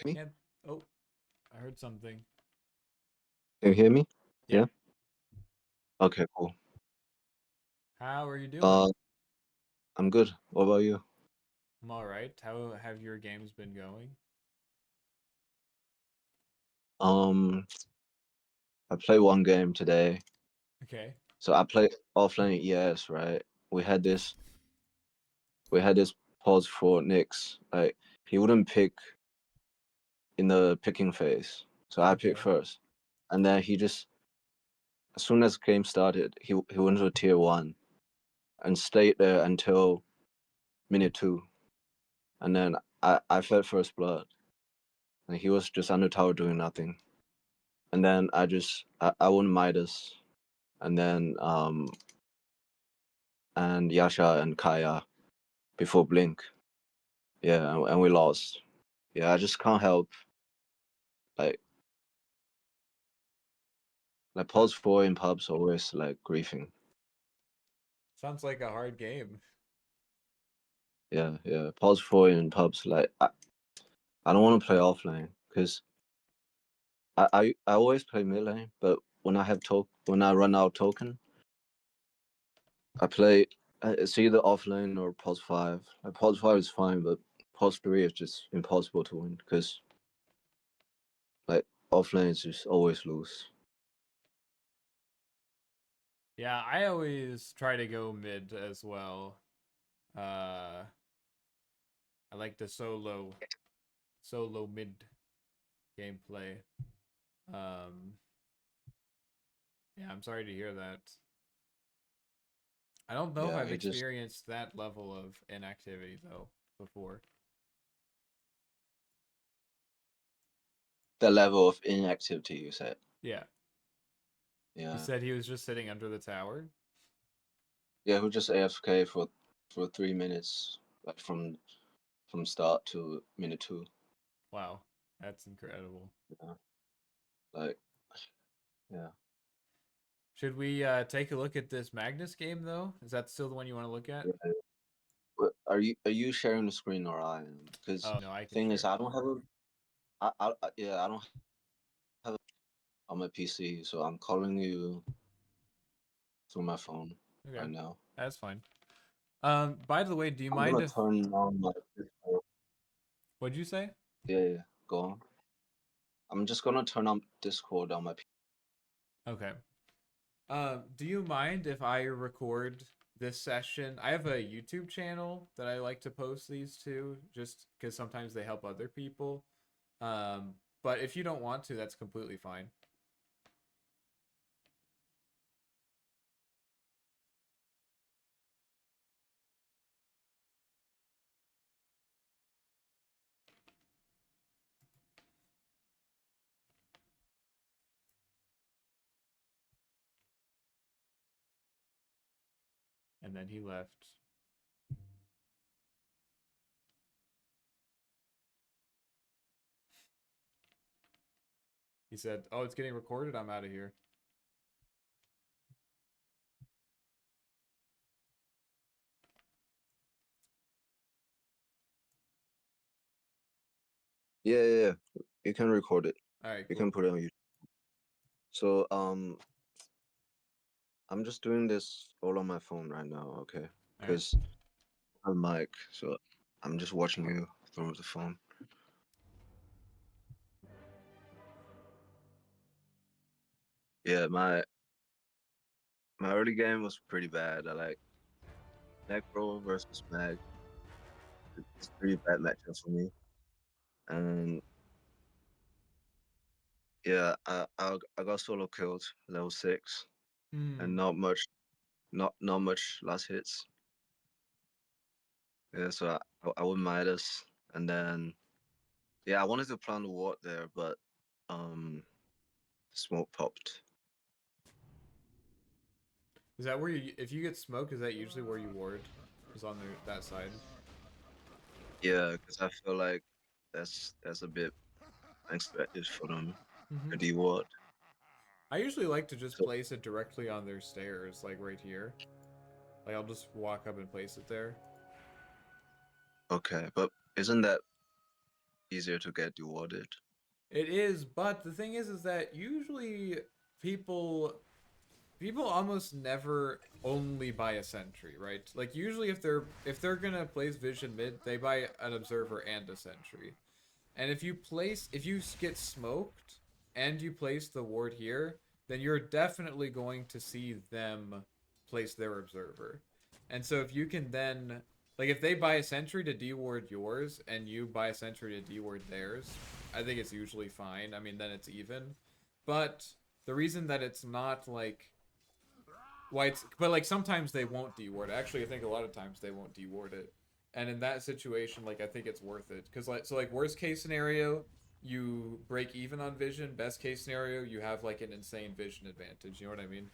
Me? Can't. Oh, I heard something. Can you hear me? Yeah. Yeah. Okay. Cool. How are you doing? Uh, I'm good. What about you? I'm all right. How have your games been going? Um, I played one game today. Okay. So I played offline ES, right? We had this. We had this pause for Nyx. Like he wouldn't pick in the picking phase, so I picked Okay. first, and then he just as soon as game started, he went to tier one and stayed there until minute two, and then I fed first blood, and he was just under tower doing nothing. And then I won Midas, and then and Yasha and Kaya before Blink. Yeah, and we lost. Yeah, I just can't help like That pause four in pubs always like griefing. sounds like a hard game. Yeah, yeah, pause four in pubs like I don't want to play offlane because I always play mid lane, but when I run out token, I play it's either offlane or pause five. Like pause five is fine, but pause three is just impossible to win because like offlane is just always lose. Yeah, I always try to go mid as well. Uh, I like the solo mid gameplay. Um, yeah, I'm sorry to hear that. I don't know if Yeah, I've it just experienced that level of inactivity though before. the level of inactivity you said. Yeah, you Yeah, said he was just sitting under the tower. yeah, who just AFK for 3 minutes, like from start to minute two. Wow, that's incredible. Yeah, like yeah. Should we take a look at this Magnus game though? Is that still the one you want to look at? Yeah. But are you sharing the screen or I am? Because Oh no, I can thing is, share. I don't have a yeah, I don't have it on my PC, so I'm calling you through my phone Okay, right now. that's fine. By the way, do you I'm mind gonna if turn on my Discord. what'd you say? Yeah, yeah, go on. I'm just gonna turn on Discord on my PC. Okay. Do you mind if I record this session? I have a YouTube channel that I like to post these to, just because sometimes they help other people. But if you don't want to, that's completely fine. And then he left. He said, "Oh, it's getting recorded. I'm out of here." Yeah, yeah, yeah. You can record it. All right, You cool. can put it on YouTube. So I'm just doing this all on my phone right now, okay? All right. Because I'm mic, so I'm just watching you through the phone. Yeah, my early game was pretty bad. I like Necro versus Mag. It's a pretty bad matchup for me. And yeah, I got solo killed level six, and Hmm. not much last hits. Yeah, so I went Midas, and then yeah, I wanted to plant the ward there, but um, smoke popped. Is that where you? If you get smoked, is that usually where you ward? Is on that side? Yeah, because I feel like that's a bit unexpected for them Mm-hmm. to D ward. I usually like to just So place it directly on their stairs, like right here. Like I'll just walk up and place it there. okay, but isn't that easier to get rewarded. It is, but the thing is that usually people people almost never only buy a sentry, right? Like usually if they're gonna place vision mid, they buy an observer and a sentry. And if you get smoked and you place the ward here, then you're definitely going to see them place their observer. And so if you can then like if they buy a sentry to deward yours and you buy a sentry to deward theirs, I think it's usually fine. I mean then it's even. But the reason that it's not like why it's but like sometimes they won't deward. Actually, I think a lot of times they won't deward it. And in that situation, like I think it's worth it because like worst case scenario, you break even on vision. Best case scenario, you have like an insane vision advantage. You know what I mean?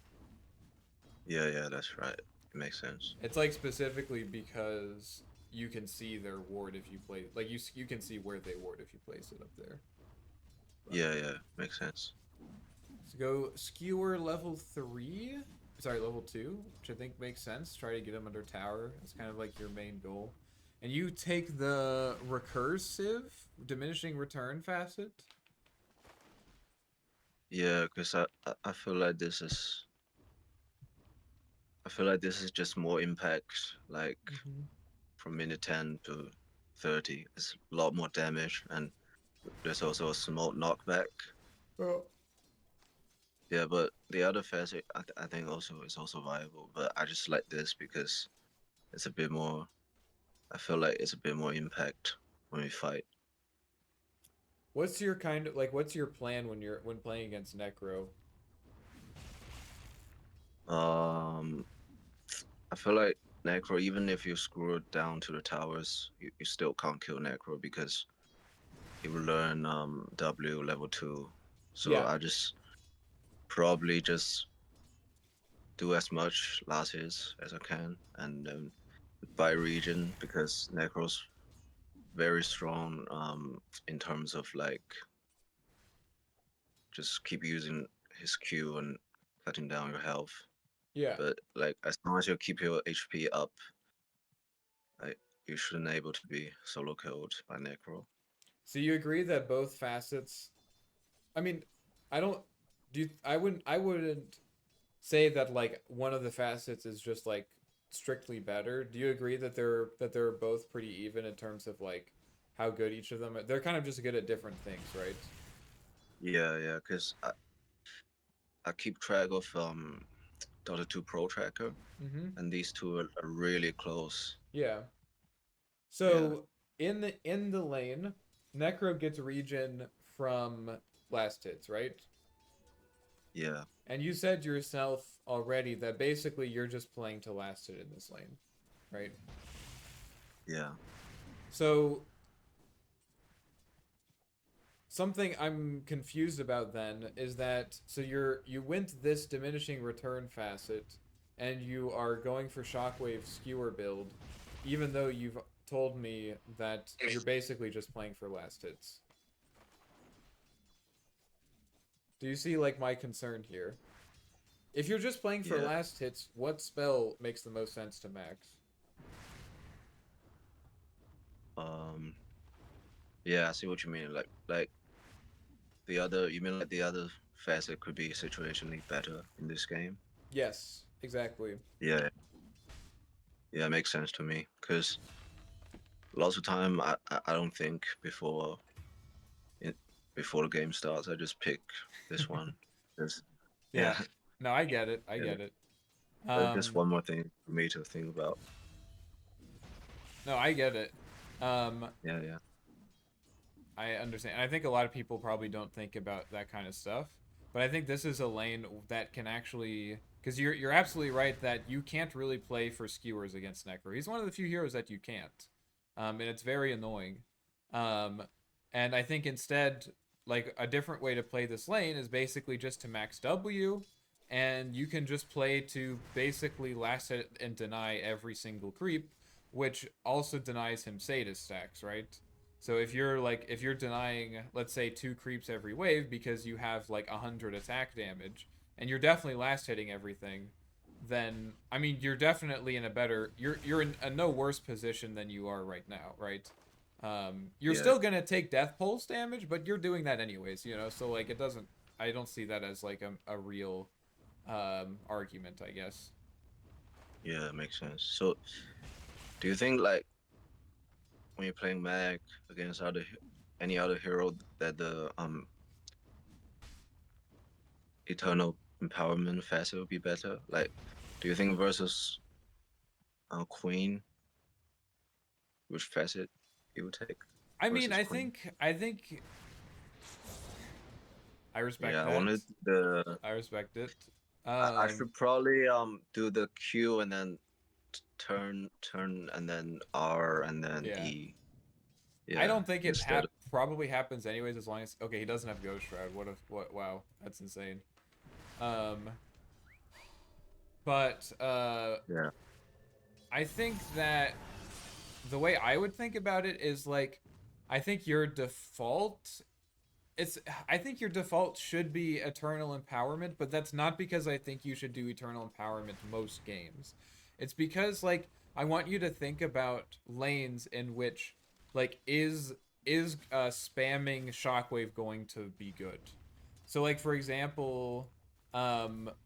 Yeah, yeah, that's right. It makes sense. It's like specifically because you can see their ward if you play like you can see where they ward if you place it up there. But, Yeah, yeah, makes sense. so go skewer level 3. Sorry, level 2, which I think makes sense. Try to get him under tower. It's kind of like your main goal. And you take the recursive diminishing return facet. Yeah, because I feel like this is I feel like this is just more impact, like from minute 10 to 30. It's a lot more damage, and there's also a small knockback. Oh. Yeah, but the other facet I think also is also viable. But I just like this because it's a bit more. I feel like it's a bit more impact when we fight. What's your kind of like? What's your plan when playing against Necro? Um, I feel like Necro, even if you screw it down to the towers, you still can't kill Necro because he will learn W level 2. So Yeah. I just probably just do as much last hits as I can, and then by region because Necro's very strong in terms of like just keep using his Q and cutting down your health. Yeah. But like as long as you keep your HP up, like you shouldn't able to be solo killed by Necro. So you agree that both facets? I mean, I don't. Do you, I wouldn't. I wouldn't say that like one of the facets is just like strictly better. Do you agree that they're both pretty even in terms of like how good each of them are? They're kind of just good at different things, right? Yeah, yeah, because I keep track of Dota 2 Pro Tracker, Mm-hmm. and these two are really close. Yeah. Yeah, So in the lane, Necro gets regen from last hits, right? yeah, And you said yourself already that basically you're just playing to last hit in this lane, right? yeah, So something I'm confused about then is that so you went this diminishing return facet and you are going for shockwave skewer build, even though you've told me that you're basically just playing for last hits. Do you see like my concern here? If you're just playing for yeah. last hits, what spell makes the most sense to max? Um, yeah, I see what you mean. Like the other, you mean like the other facet could be situationally better in this game? Yes, exactly. Yeah, yeah, it makes sense to me because lots of time I don't think it, before the game starts. I just pick this one. Just Yeah. yeah, No, I get it. I yeah. get it. Just one more thing for me to think about. No, I get it. Um, Yeah, yeah, I understand. I think a lot of people probably don't think about that kind of stuff, but I think this is a lane that can actually because you're absolutely right that you can't really play for skewers against Necro. He's one of the few heroes that you can't, and it's very annoying. Um, and I think instead, like a different way to play this lane is basically just to max W, and you can just play to basically last hit and deny every single creep, which also denies him Sadist stacks, right? So if you're denying, let's say, 2 creeps every wave because you have like 100 attack damage, and you're definitely last hitting everything, then I mean you're definitely in a better you're in a no worse position than you are right now, right? You're Yeah, still gonna take death pulse damage, but you're doing that anyways, you know. So like it doesn't. I don't see that as like a real argument, I guess. yeah, makes sense. So, do you think like when you're playing Mag against any other hero that the Eternal Empowerment facet would be better? Like, do you think versus Queen, which facet you would take I mean, versus I Queen? think I think I respect Yeah, I that. wanted the. I respect it. I should probably do the Q and then turn and then R and then Yeah. E. I Yeah, don't think it instead of probably happens anyways as long as okay, he doesn't have Ghost Shroud. What wow, that's insane. Um but yeah, I think that the way I would think about it is like I think your default it's I think your default should be eternal empowerment, but that's not because I think you should do eternal empowerment most games. It's because like I want you to think about lanes in which like is spamming shockwave going to be good. So like for example,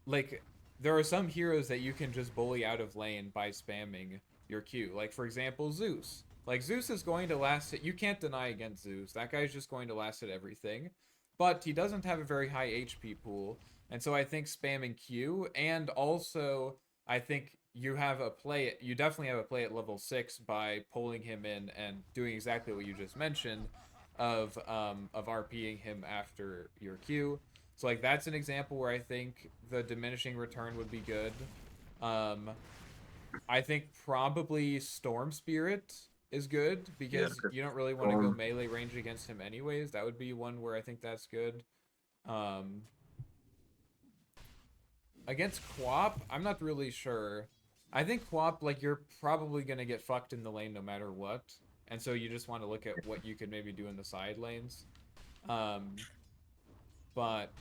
like there are some heroes that you can just bully out of lane by spamming your Q. Like for example, Zeus. Like Zeus is going to last it. You can't deny against Zeus. That guy's just going to last at everything. But he doesn't have a very high HP pool. And so I think spamming Q and also I think you definitely have a play at level 6 by pulling him in and doing exactly what you just mentioned of RPing him after your Q. So like that's an example where I think the diminishing return would be good. Um, I think probably Storm Spirit is good yeah. because 'Cause you don't really want to go Storm, melee range against him anyways. That would be one where I think that's good. Um, Against Quap, I'm not really sure. I think Quap, like, you're probably going to get fucked in the lane no matter what. And so you just want to look at what you could maybe do in the side lanes. Um, but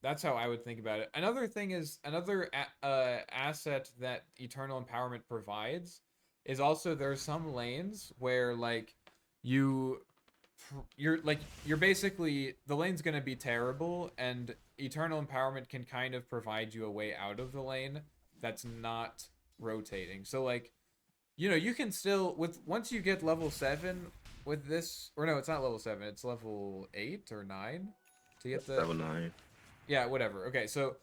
that's how I would think about it. Another thing is another asset that Eternal Empowerment provides is also there's some lanes where like you you're basically the lane's going to be terrible and Eternal Empowerment can kind of provide you a way out of the lane that's not rotating. So like you know, you can still with once you get level 7 with this or no, it's not level 7, it's level 8 or 9 to get the level 9. yeah, whatever. Okay, so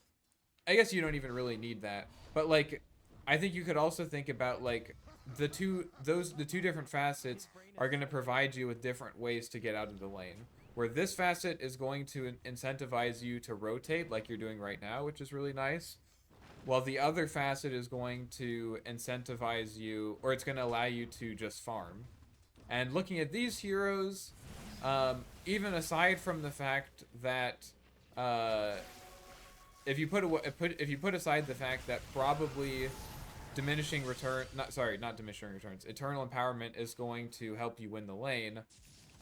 I guess you don't even really need that. But like I think you could also think about like the two different facets are going to provide you with different ways to get out of the lane. Where this facet is going to incentivize you to rotate like you're doing right now, which is really nice. While the other facet is going to incentivize you or it's going to allow you to just farm. And looking at these heroes, even aside from the fact that uh, if you put aside the fact that probably diminishing return not diminishing returns eternal empowerment is going to help you win the lane,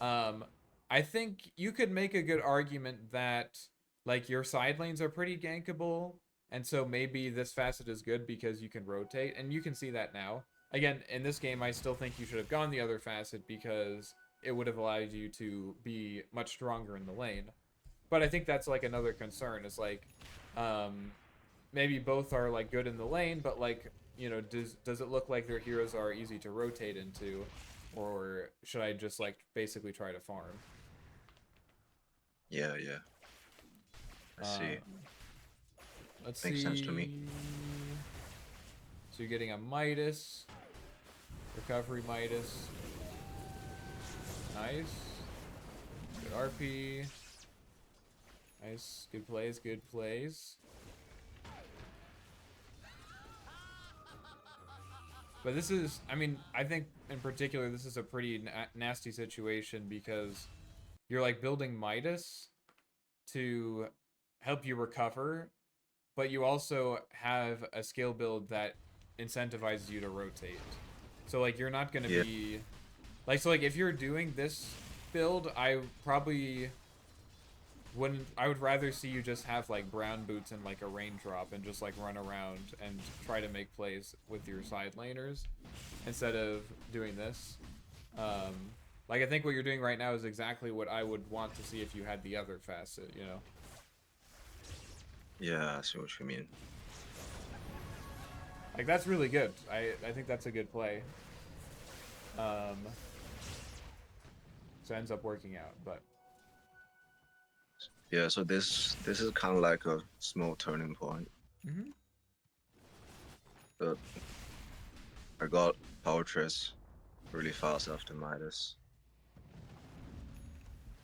um I think you could make a good argument that like your side lanes are pretty gankable and so maybe this facet is good because you can rotate and you can see that now. Again, in this game I still think you should have gone the other facet because it would have allowed you to be much stronger in the lane. But I think that's like another concern is like um maybe both are like good in the lane, but like you know, does it look like their heroes are easy to rotate into, or should I just like basically try to farm? Yeah, yeah. I Uh, see. let's Makes sense to me. see. So you're getting a Midas, recovery Midas. Nice. Good RP. Nice. Good plays. Good plays. But this is, I mean, I think in particular this is a pretty nasty situation because you're like building Midas to help you recover, but you also have a skill build that incentivizes you to rotate. So like you're not going to Yeah, be like so like if you're doing this build, I probably wouldn't I would rather see you just have like brown boots and like a raindrop and just like run around and try to make plays with your side laners instead of doing this. Like I think what you're doing right now is exactly what I would want to see if you had the other facet, you know. Yeah, I see what you mean. Like that's really good. I think that's a good play. So it ends up working out, but Yeah, so this is kind of like a small turning point. mm-hmm. But I got power treads really fast after Midas,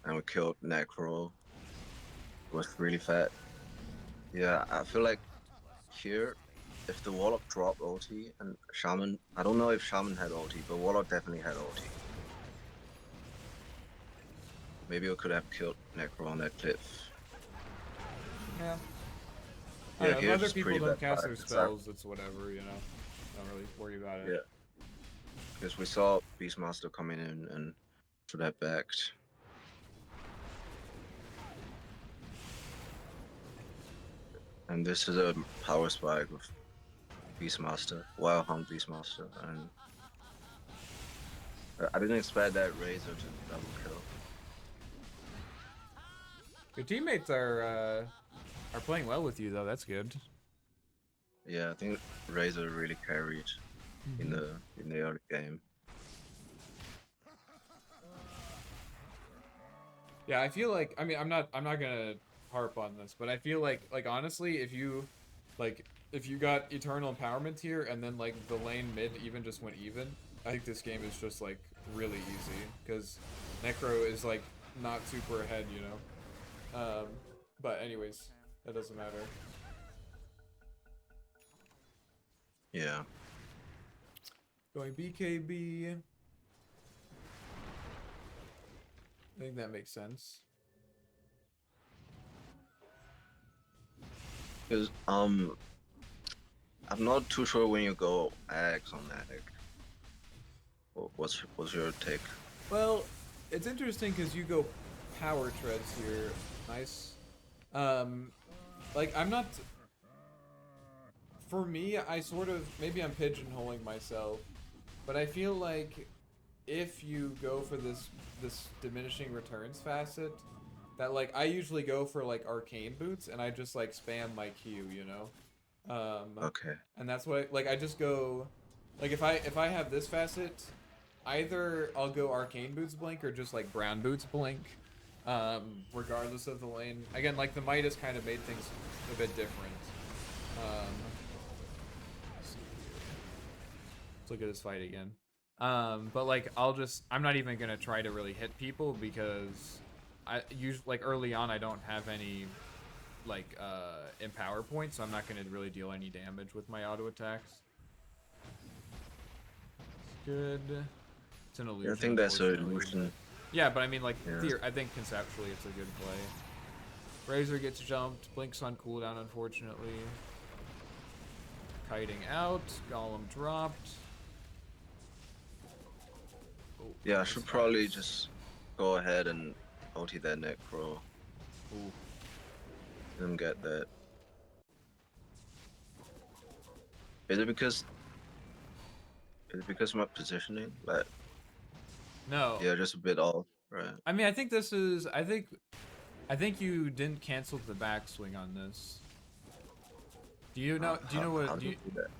and we killed Necro. It was really fat. Yeah, I feel like here, if the Warlock dropped ulti and Shaman, I don't know if Shaman had ulti, but Warlock definitely had ulti. Maybe we could have killed Necro on that cliff. Yeah. I Yeah, don't know. If other here's people pretty don't bad cast fight. their It's like, spells, it's whatever, you know. Don't really worry about it. yeah, because we saw Beastmaster coming in and should have backed. And this is a power spike with Beastmaster, Wild Hunt Beastmaster, and I didn't expect that Razor to double kill. Your teammates are playing well with you though. That's good. Yeah, I think Razor really carried in Mm-hmm. the early game. Yeah, I feel like I mean I'm not gonna harp on this, but I feel like honestly, if you got Eternal Empowerment here and then like the lane mid even just went even, I think this game is just like really easy because Necro is like not super ahead, you know. But anyways, that doesn't matter. Yeah, Going BKB. I think that makes sense. because I'm not too sure when you go Axe on that. Like, what's your take? Well, it's interesting because you go power treads here. Nice. Um, like I'm not. For me, I sort of maybe I'm pigeonholing myself, but I feel like if you go for this diminishing returns facet, that like I usually go for like arcane boots and I just like spam my Q, you know. Okay, And that's what I just go like if I have this facet, either I'll go arcane boots blink or just like brown boots blink. Regardless of the lane. Again, like the Midas kind of made things a bit different. Um, let's look at this fight again. But like I'm not even gonna try to really hit people because I usually like early on I don't have any like empower points, so I'm not gonna really deal any damage with my auto attacks. It's good. It's an yeah, I illusion, think that's a unfortunately, but illusion. yeah. But I mean, like, Yeah, I think conceptually it's a good play. Razor gets jumped. Blinks on cooldown, unfortunately. Kiting out. Golem dropped. Oh, yeah. I nice should probably spikes. just go ahead and ulti that Necro. Ooh. Didn't get that. Is it because of my positioning? Like, No. yeah, just a bit off, right? I mean, I think this is. I think you didn't cancel the backswing on this. Do you know? Do you know How what? do you do that?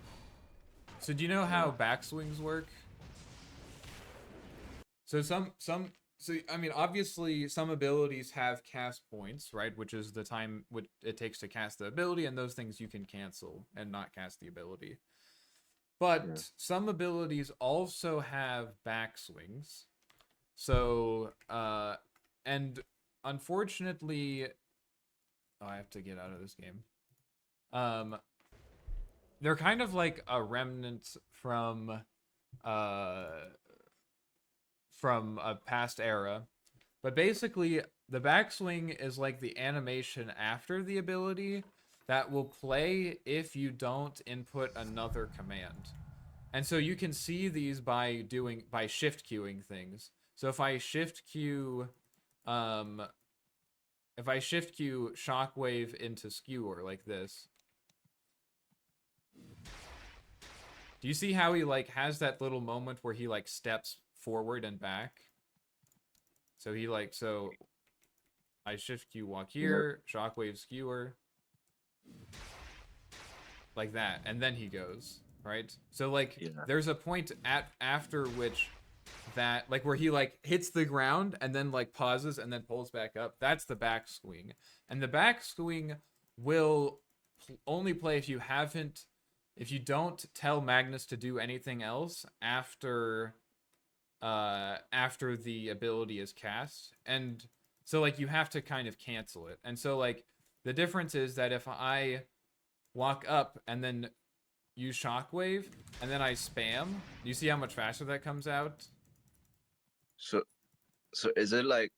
So do you know how Uh, backswings work? So so I mean obviously some abilities have cast points, right? Which is the time what it takes to cast the ability, and those things you can cancel and not cast the ability. yeah. But some abilities also have backswings. So and unfortunately, oh, I have to get out of this game. Um they're kind of like a remnant uh from a past era. But basically, the backswing is like the animation after the ability that will play if you don't input another command. And so you can see these by shift queuing things. So um if I shift queue shockwave into skewer like this, do you see how he like has that little moment where he like steps forward and back. So he like, so I shift Q, walk here, shockwave skewer, like that, and then he goes, right? So like Yeah. there's a point after which that like where he like hits the ground and then like pauses and then pulls back up. That's the back swing. And the back swing will only play if you don't tell Magnus to do anything else after the ability is cast. And so like you have to kind of cancel it. And so like the difference is that if I walk up and then use shockwave and then I spam, do you see how much faster that comes out? So is it like,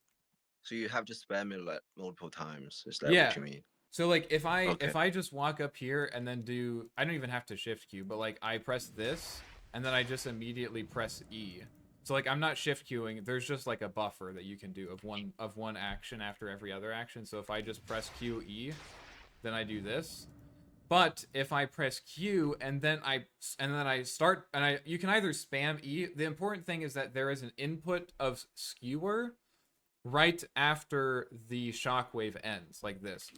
so you have to spam it like multiple times? Is that what Yeah. you mean? So like if Okay. I just walk up here and then do, I don't even have to shift Q, but like I press this and then I just immediately press E. So like I'm not shift queuing. There's just like a buffer that you can do of one action after every other action. So if I just press Q E, then I do this. But if I press Q and then I start and you can either spam E. The important thing is that there is an input of skewer right after the shockwave ends, like this.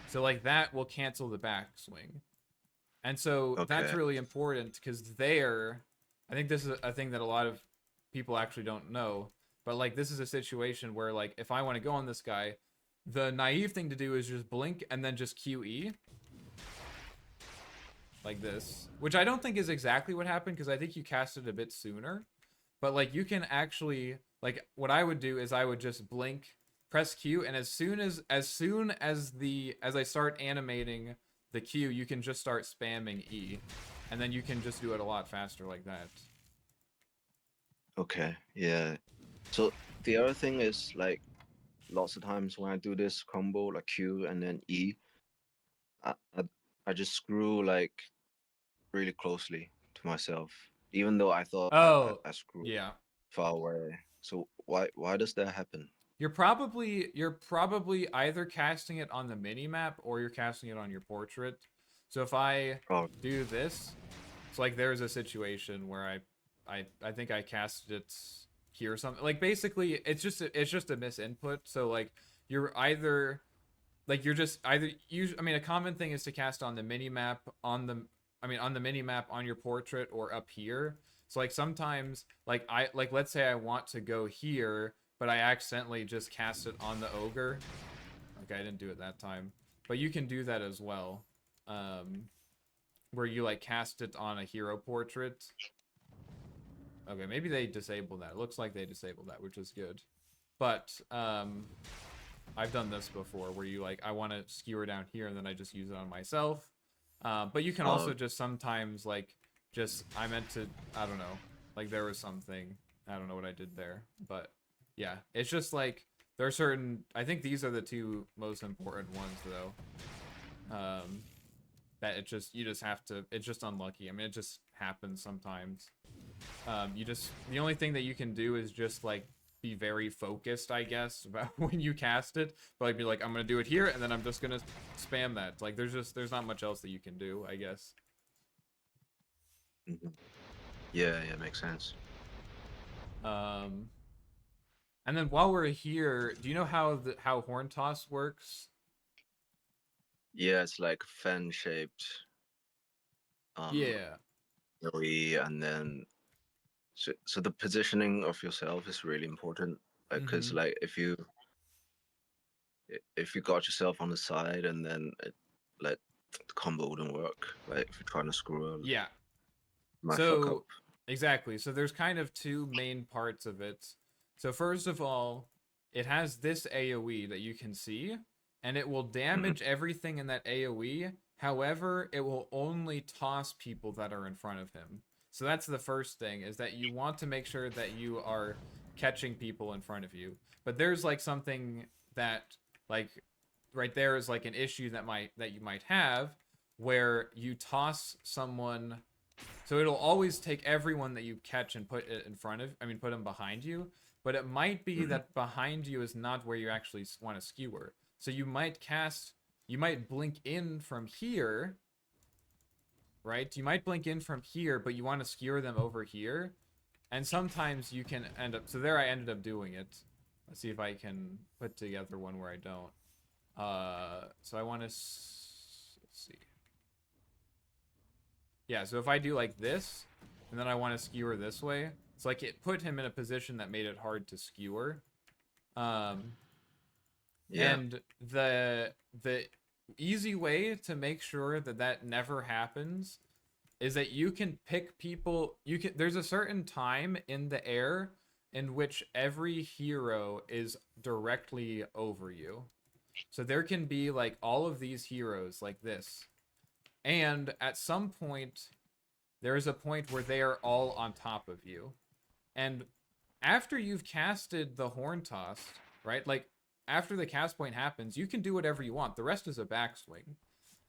So like that will cancel the backswing. And so that's Okay. really important because there, I think this is a thing that a lot of people actually don't know. But like this is a situation where like if I want to go on this guy, the naive thing to do is just blink and then just QE. Like this. Which I don't think is exactly what happened because I think you cast it a bit sooner. But like you can actually, like what I would do is I would just blink, press Q, and as soon as I start animating the Q, you can just start spamming E. And then you can just do it a lot faster like that. Okay. Yeah. So the other thing is like lots of times when I do this combo like Q and then E, I I, I just screw like really closely to myself, even though I thought Oh, I screwed yeah. far away. So why does that happen? You're probably either casting it on the mini map or you're casting it on your portrait. So if I Oh, do this, it's like there's a situation where I think I casted it here or something. Like basically it's just a misinput. So like you're either like you're just either use I mean a common thing is to cast on the mini map on the mini map on your portrait or up here. So like sometimes like let's say I want to go here, but I accidentally just cast it on the ogre. Okay, I didn't do it that time. But you can do that as well. Where you like cast it on a hero portrait. Okay, maybe they disabled that. It looks like they disabled that, which is good. But I've done this before where you like I want to skewer down here and then I just use it on myself. But you can also oh, just sometimes like just I meant to I don't know like there was something I don't know what I did there, but yeah, it's just like there are certain I think these are the two most important ones though. That it just you just have to it's just unlucky. I mean it just happens sometimes. You just the only thing that you can do is just like be very focused, I guess, about when you cast it. But like be like, I'm gonna do it here, and then I'm just gonna spam that. Like there's not much else that you can do, I guess. mhm. Yeah, yeah, makes sense. Um, and then while we're here, do you know how horn toss works? Yeah, it's like fan shaped um Yeah. AoE, and then so the positioning of yourself is really important because Mm-hmm. like if you got yourself on the side and then like the combo wouldn't work. Like if you're trying to screw up, Yeah. might fuck up. So exactly. So there's kind of two main parts of it. So first of all, it has this AoE that you can see, and it will Hmm. damage everything in that AoE. However, it will only toss people that are in front of him. So that's the first thing is that you want to make sure that you are catching people in front of you. But there's like something that like right there is like an issue that you might have where you toss someone so it'll always take everyone that you catch and put it in front of, I mean, put them behind you. But it might be Hmm. that behind you is not where you actually want to skewer. So you might blink in from here, right? You might blink in from here, but you want to skewer them over here. And sometimes you can end up, so there I ended up doing it. Let's see if I can put together one where I don't. So I want to, let's see. Yeah, so if I do like this, and then I want to skewer this way, it's like it put him in a position that made it hard to skewer. Um, Yeah. and the easy way to make sure that that never happens is that you can pick people. There's a certain time in the air in which every hero is directly over you. So there can be like all of these heroes like this. And at some point, there is a point where they are all on top of you. And after you've casted the horn toss, right? Like after the cast point happens, you can do whatever you want. The rest is a backswing.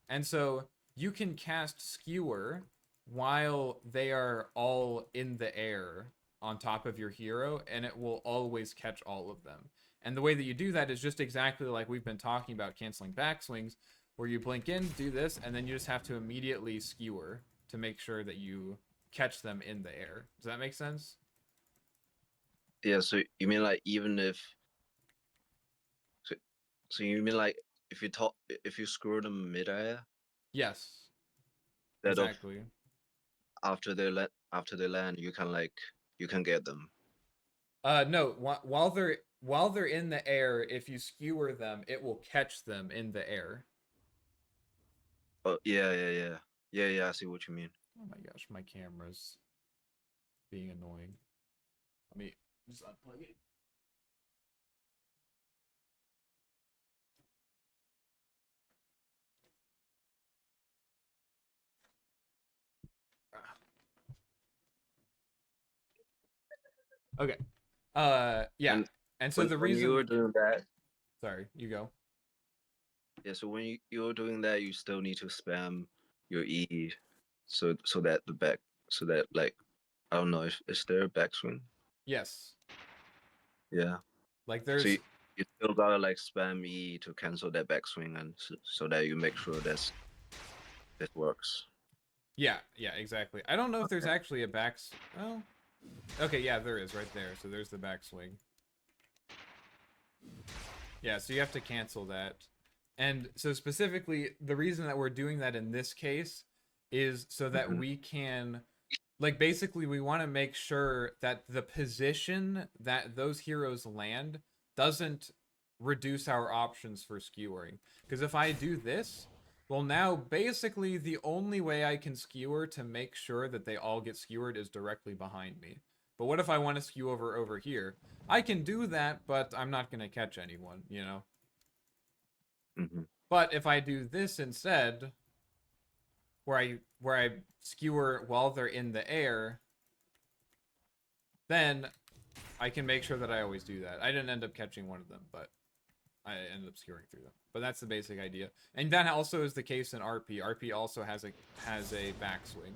And so you can cast skewer while they are all in the air on top of your hero, and it will always catch all of them. And the way that you do that is just exactly like we've been talking about canceling backswings, where you blink in, do this, and then you just have to immediately skewer to make sure that you catch them in the air. Does that make sense? Yeah. So you mean like even if so, so you mean like if you screw them midair, Yes, instead of exactly. after they land, you can get them. No, while they're in the air, if you skewer them, it will catch them in the air. Oh yeah. I see what you mean. Oh my gosh, my camera's being annoying. Let me just unplug it. Okay. Yeah. And And so the when you were reason, doing that, sorry, you go. yeah. So when you're doing that, you still need to spam your E, so that the back, so that like I don't know if is there a backswing? Yes. Yeah. Like So there's you still gotta like spam E to cancel that backswing, and so that you make sure that works. yeah, exactly. I don't know if there's Okay. actually a backs. Well, okay, yeah, there is right there. So there's the backswing. Yeah, so you have to cancel that. And so specifically, the reason that we're doing that in this case is so that Hmm. we can, like, basically we want to make sure that the position that those heroes land doesn't reduce our options for skewering. Because if I do this, well, now basically the only way I can skewer to make sure that they all get skewered is directly behind me. But what if I want to skew over here? I can do that, but I'm not going to catch anyone, you know? Hmm. But if I do this instead, where I skewer while they're in the air, then I can make sure that I always do that. I didn't end up catching one of them, but I ended up skewering through them. But that's the basic idea. And that also is the case in RP. RP also has a backswing.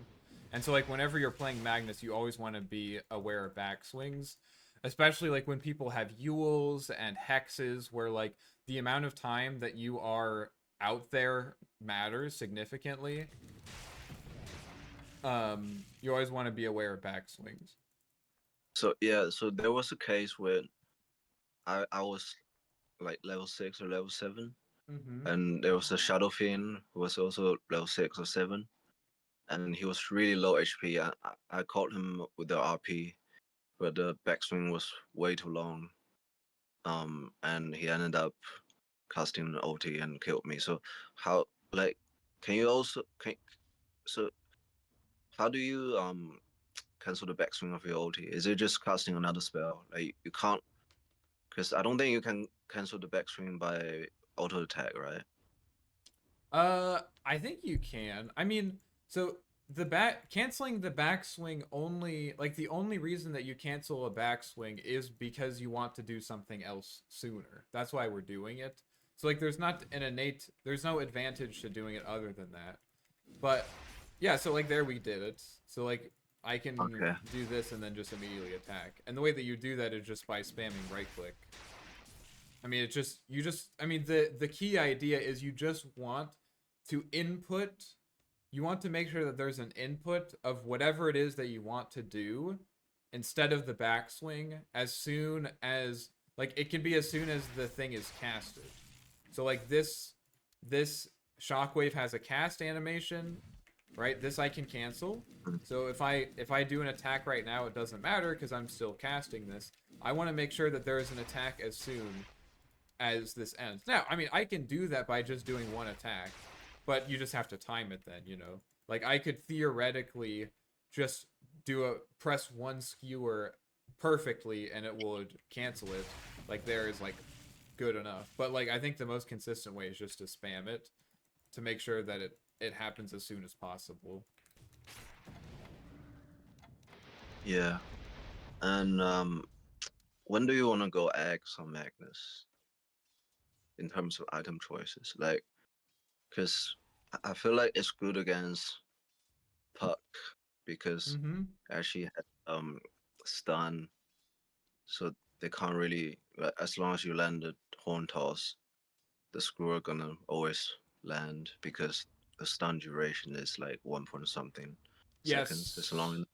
And so like whenever you're playing Magnus, you always want to be aware of backswings, especially like when people have Yules and hexes where like the amount of time that you are out there matters significantly. You always want to be aware of backswings. So yeah, so there was a case where I was like level 6 or level 7, Mm-hmm. and there was a Shadow Fiend who was also level 6 or 7, and he was really low HP. I caught him with the RP, but the backswing was way too long. And he ended up casting an OT and killed me. So how like can you also can so how do you cancel the backswing of your OT? Is it just casting another spell? Like you can't, because I don't think you can cancel the backswing by auto attack, right? I think you can. I mean, so the back canceling the backswing only like the only reason that you cancel a backswing is because you want to do something else sooner. That's why we're doing it. So like there's no advantage to doing it other than that. But yeah, so like there we did it. So like I can Okay. do this and then just immediately attack. And the way that you do that is just by spamming right click. I mean, I mean, the key idea is you just want to you want to make sure that there's an input of whatever it is that you want to do instead of the backswing as soon as like it can be as soon as the thing is casted. So like this shockwave has a cast animation, right? This I can cancel. So if I do an attack right now, it doesn't matter because I'm still casting this. I want to make sure that there is an attack as soon as this ends. Now, I mean, I can do that by just doing one attack, but you just have to time it then, you know? Like, I could theoretically just press one skewer perfectly and it would cancel it. Like, there is, like, good enough. But, like, I think the most consistent way is just to spam it to make sure that it happens as soon as possible. Yeah. And when do you want to go Axe on Magnus in terms of item choices? Like, because I feel like it's good against Puck because Mm-hmm. actually had stun, so they can't really, like, as long as you land the horn toss, the screw are gonna always land because the stun duration is like 1 point something seconds. It's Yes. long,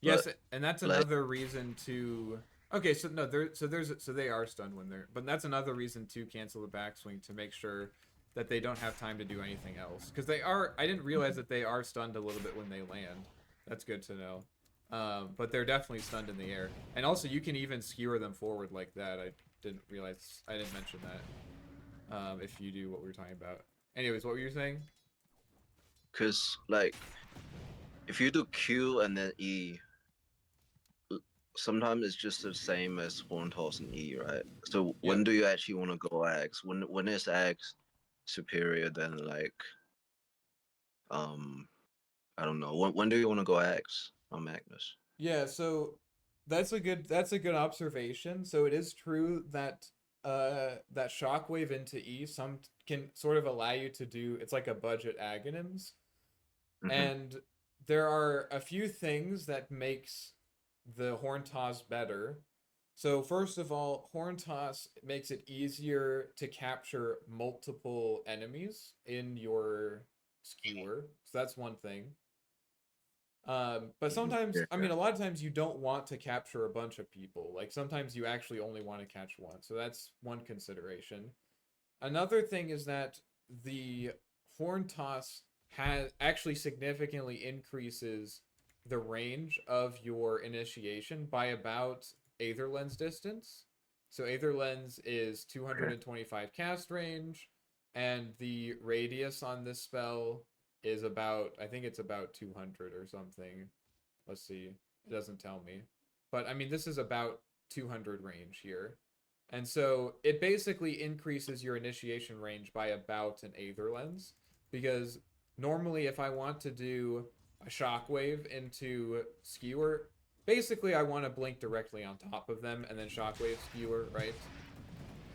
but Yes, and that's like, another reason to. Okay, so no, so they are stunned when they're, but that's another reason to cancel the backswing to make sure that they don't have time to do anything else because they are. I didn't realize that they are stunned a little bit when they land. That's good to know. But they're definitely stunned in the air, and also you can even skewer them forward like that. I didn't realize. I didn't mention that. If you do what we were talking about. Anyways, what were you saying? because like if you do Q and then E, sometimes it's just the same as horn toss and E, right? So when Yep. do you actually want to go Axe? When is Axe superior than like um I don't know. When do you want to go Axe on Magnus? Yeah, so that's a good observation. So it is true that that shockwave into E some can sort of allow you to do it's like a budget agonyms. Hmm. And there are a few things that makes the horn toss better. So first of all, horn toss makes it easier to capture multiple enemies in your skewer. So that's one thing. But sometimes, Yeah, I yeah. mean, a lot of times you don't want to capture a bunch of people. Like sometimes you actually only want to catch one. So that's one consideration. Another thing is that the horn toss has actually significantly increases the range of your initiation by about Aether Lens distance. So Aether Lens is Okay. 225 cast range, and the radius on this spell is about, I think it's about 200 or something. Let's see. It doesn't tell me. But I mean, this is about 200 range here. And so it basically increases your initiation range by about an Aether Lens. Because normally, if I want to do a shockwave into skewer, basically I want to blink directly on top of them and then shockwave skewer, right?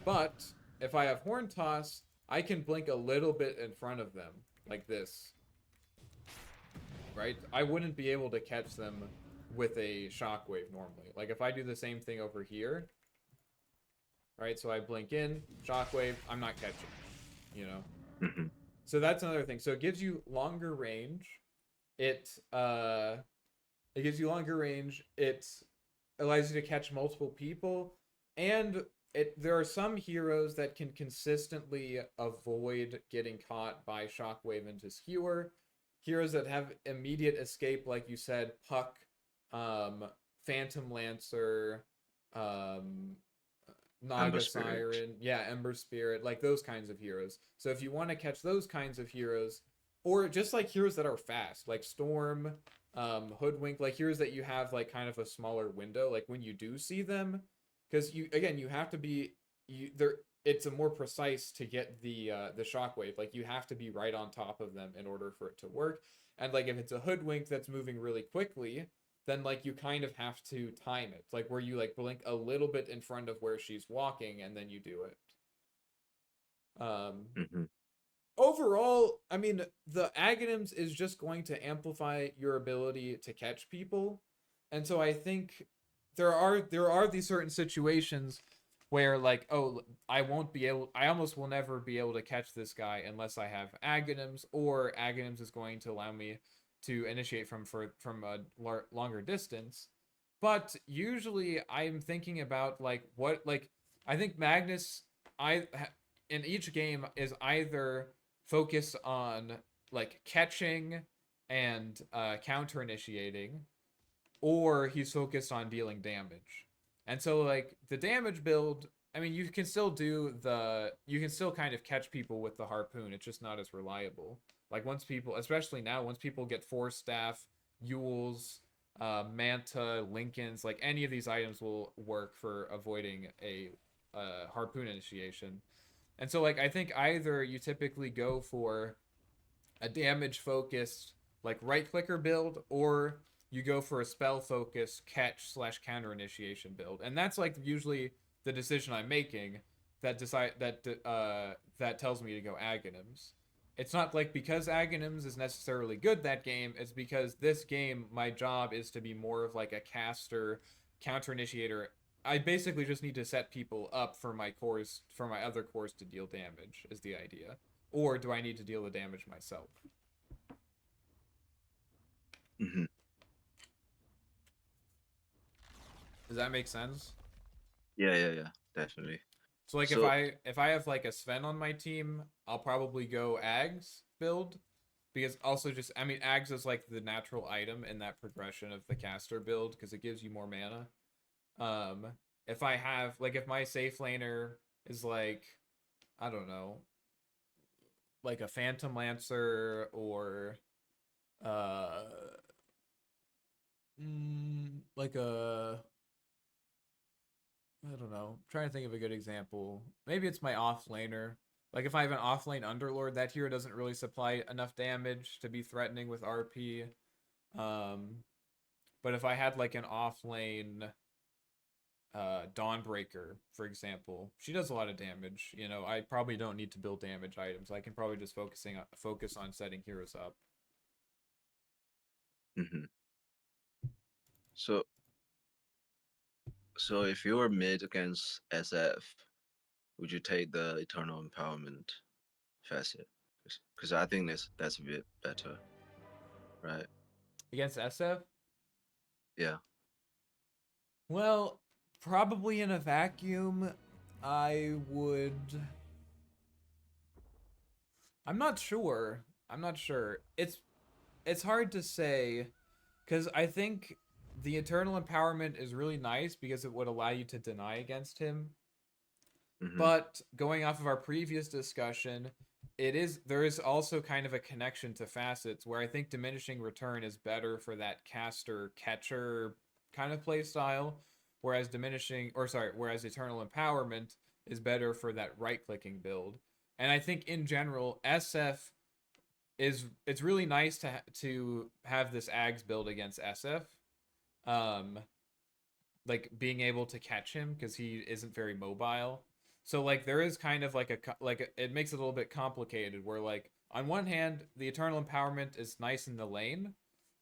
But if I have horn toss, I can blink a little bit in front of them, like this, right? I wouldn't be able to catch them with a shockwave normally. Like if I do the same thing over here, right? So I blink in, shockwave, I'm not catching, you know? Hmm. So that's another thing. So it gives you longer range. It it gives you longer range. It allows you to catch multiple people, and there are some heroes that can consistently avoid getting caught by shockwave into skewer. Heroes that have immediate escape, like you said, Puck, um, Phantom Lancer, um, Amber Naga Spirit. Siren, yeah, Ember Spirit, like those kinds of heroes. So if you want to catch those kinds of heroes, or just like heroes that are fast, like Storm, Hoodwink, like heroes that you have like kind of a smaller window, like when you do see them, because you have to be you there. It's a more precise to get the shockwave. Like you have to be right on top of them in order for it to work. And like if it's a Hoodwink that's moving really quickly, then like you kind of have to time it, like where you like blink a little bit in front of where she's walking and then you do it. Um, Hmm. Overall, I mean, the agonyms is just going to amplify your ability to catch people, and so I think there are these certain situations where like, oh, I almost will never be able to catch this guy unless I have agonyms, or agonyms is going to allow me to initiate from a longer distance. But usually I'm thinking about like what like I think Magnus I in each game is either focus on like catching and counter initiating, or he's focused on dealing damage. And so like the damage build, I mean you can still kind of catch people with the harpoon. It's just not as reliable. Like once people, especially now, once people get force staff, Yules, Manta, Lincolns, like any of these items will work for avoiding a harpoon initiation. And so like I think either you typically go for a damage focused like right clicker build, or you go for a spell focused catch slash counter initiation build, and that's like usually the decision I'm making that tells me to go Aghanims. It's not like because Aghanims is necessarily good that game. It's because this game, my job is to be more of like a caster, counter initiator. I basically just need to set people up for my cores, for my other cores to deal damage, is the idea. Or do I need to deal the damage myself? Hmm. Does that make sense? Yeah, definitely. So like So, if I have like a Sven on my team, I'll probably go Ags build, because also just I mean Ags is like the natural item in that progression of the caster build because it gives you more mana. Um if I have like if my safe laner is like, I don't know, like a Phantom Lancer or uh like a, I don't know. I'm trying to think of a good example. Maybe it's my off laner. Like if I have an off lane underlord, that hero doesn't really supply enough damage to be threatening with RP. Um, but if I had like an off lane Dawnbreaker, for example, she does a lot of damage. You know, I probably don't need to build damage items. I can probably just focus on setting heroes up. hmm so, so if you were mid against SF, would you take the Eternal Empowerment facet? Because I think that's a bit better, right? Against SF, Yeah. well, probably in a vacuum, I would. I'm not sure. I'm not sure. It's hard to say because I think the eternal empowerment is really nice because it would allow you to deny against him. Hmm. But going off of our previous discussion, there is also kind of a connection to facets where I think diminishing return is better for that caster catcher kind of play style, whereas eternal empowerment is better for that right clicking build. And I think in general, SF it's really nice to have this Ags build against SF. Um, like being able to catch him because he isn't very mobile. So like there is kind of like it makes it a little bit complicated where like on one hand the eternal empowerment is nice in the lane,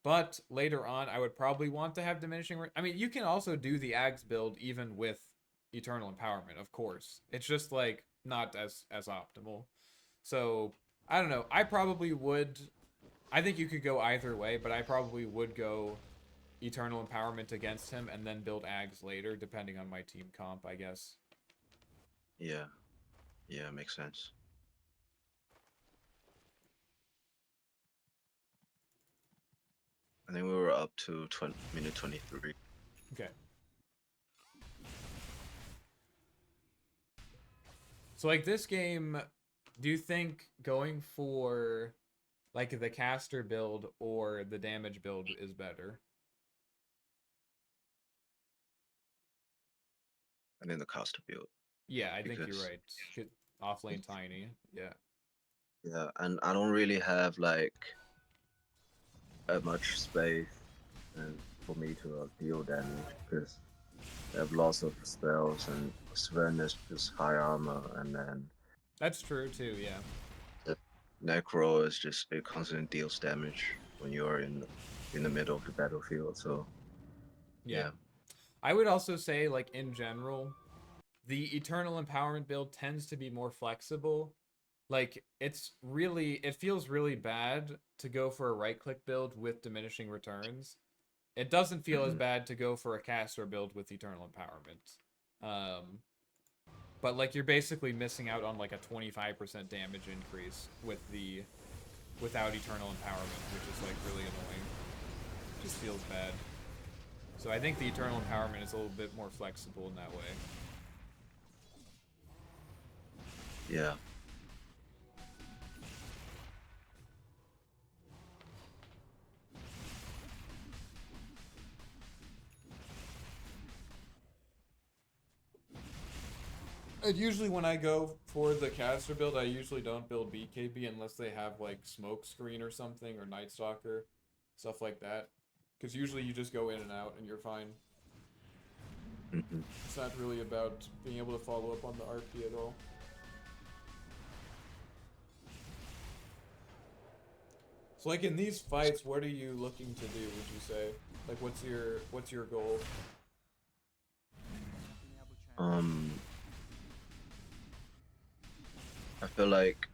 but later on I would probably want to have I mean you can also do the Ags build even with eternal empowerment, of course. It's just like not as optimal. So I don't know. I think you could go either way, but I probably would go eternal empowerment against him and then build Ags later, depending on my team comp, I guess. Yeah. Yeah, makes sense. I think we were up to minute 23. Okay. So like this game, do you think going for like the caster build or the damage build is better? I think the cost to build Yeah, I think you're because right. Offlane tiny. Yeah. yeah, and I don't really have like much space and for me to deal damage because I have lots of spells and Sven is just high armor and then That's true too, yeah. the Necro is just it constantly deals damage when you're in the middle of the battlefield. So Yeah. yeah. I would also say like in general, the eternal empowerment build tends to be more flexible. Like it feels really bad to go for a right click build with diminishing returns it doesn't feel as Mhm. bad to go for a caster build with Eternal Empowerment. But like you're basically missing out on like a 25% damage increase with the without Eternal Empowerment, which is like really annoying. Just feels bad. So I think the Eternal Empowerment is a little bit more flexible in that way. Yeah. And usually when I go for the caster build, I usually don't build BKB unless they have like Smoke Screen or something or Night Stalker, stuff like that. Because usually you just go in and out and you're fine. Mhm. It's not really about being able to follow up on the RP at all. So like in these fights, what are you looking to do, would you say? Like what's your goal? Um, I feel like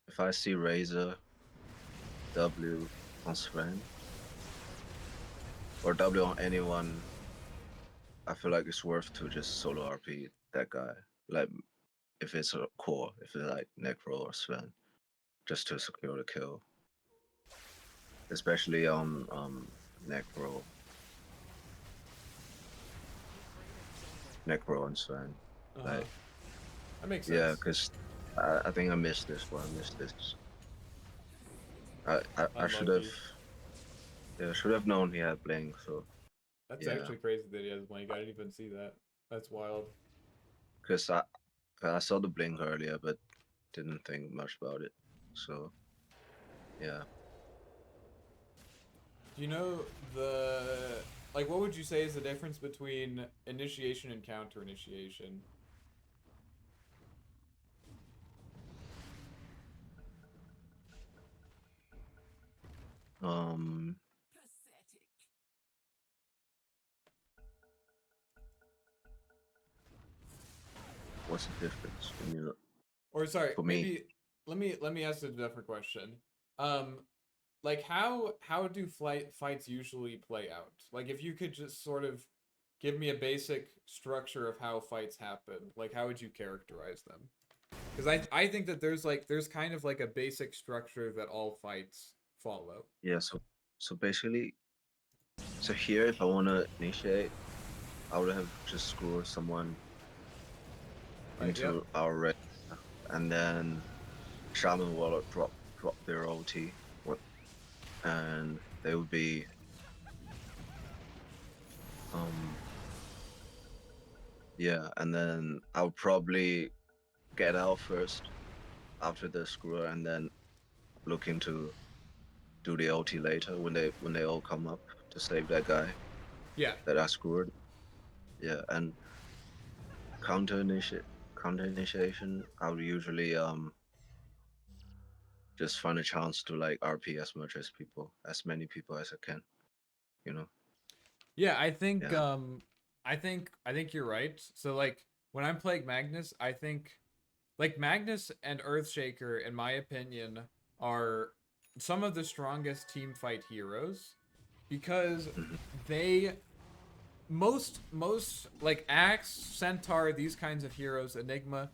if I see Razor W on Sven or W on anyone, I feel like it's worth to just solo RP that guy. Like if it's a core, if it's like Necro or Sven, just to secure the kill. Especially on Necro, Necro and Sven. Uh-huh. Like That makes yeah, sense. because I think I missed this one. I missed this. I should have, Unlucky. yeah, should have known he had Blink. So That's yeah, actually crazy that he has Blink. I didn't even see that. That's wild. because I saw the Blink earlier, but didn't think much about it. So yeah. Do you know the like what would you say is the difference between initiation and counter initiation? Um, what's the difference when you Or sorry, for me? maybe let me ask a different question. Um, like how do fights usually play out? Like if you could just sort of give me a basic structure of how fights happen, like how would you characterize them? Because I think that there's kind of like a basic structure that all fights follow. Yeah. So basically, so here, if I want to initiate, I would have just screwed someone Right? Yep. into our red, and then Shaman Wallet drop their OT, what, and they would be um yeah, and then I would probably get out first after the screwer, and then look into do the OT later when they all come up to save that guy Yeah. that I screwed. Yeah, and counter initiate counter initiation, I would usually just find a chance to like RP as many people as I can, you know. Yeah, I think Yeah. I think you're right. So like when I'm playing Magnus, I think like Magnus and Earthshaker, in my opinion, are some of the strongest team fight heroes because Hmm. they most like Axe, Centaur, these kinds of heroes, Enigma,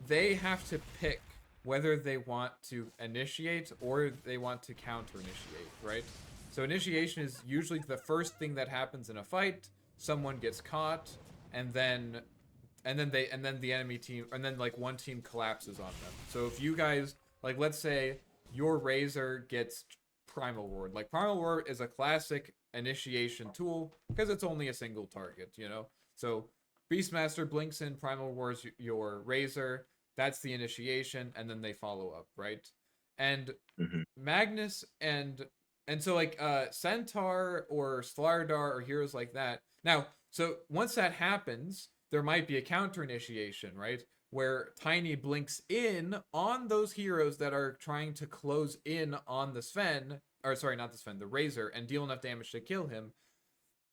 they have to pick whether they want to initiate or they want to counter initiate, right? So initiation is usually the first thing that happens in a fight. Someone gets caught, and then the enemy team, and then like one team collapses on them. So if you guys like, let's say your Razor gets Primal Ward. Like Primal Ward is a classic initiation tool because it's only a single target, you know. So Beastmaster blinks in, Primal Wars your Razor. That's the initiation, and then they follow up, right? And Hmm. Magnus and so like Centaur or Slardar or heroes like that. Now, so once that happens, there might be a counter initiation, right? Where Tiny blinks in on those heroes that are trying to close in on the Sven, or sorry, not the Sven, the Razor, and deal enough damage to kill him.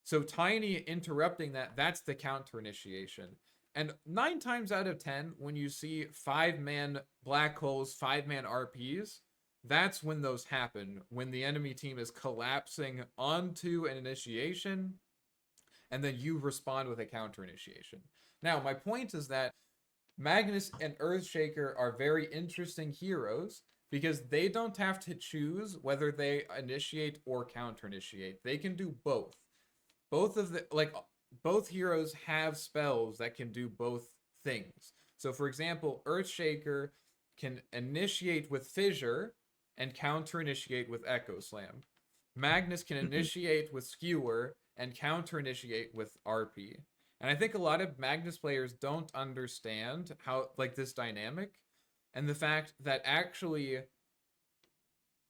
So Tiny interrupting that, that's the counter initiation. And 9 times out of 10, when you see 5-man black holes, 5-man RPs, that's when those happen, when the enemy team is collapsing onto an initiation, and then you respond with a counter initiation. Now, my point is that Magnus and Earthshaker are very interesting heroes because they don't have to choose whether they initiate or counter initiate. They can do both. Both of the both heroes have spells that can do both things. So for example, Earthshaker can initiate with Fissure and counter initiate with Echo Slam. Magnus can Mhm. initiate with Skewer and counter initiate with RP. And I think a lot of Magnus players don't understand how like this dynamic and the fact that actually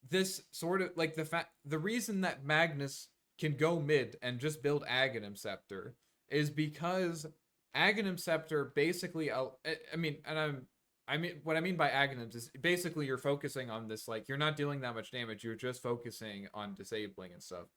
this sort of like the reason that Magnus can go mid and just build Aghanim Scepter is because Aghanim Scepter basically I mean and I mean what I mean by Aghanims is basically you're focusing on this, like you're not dealing that much damage, you're just focusing on disabling and stuff.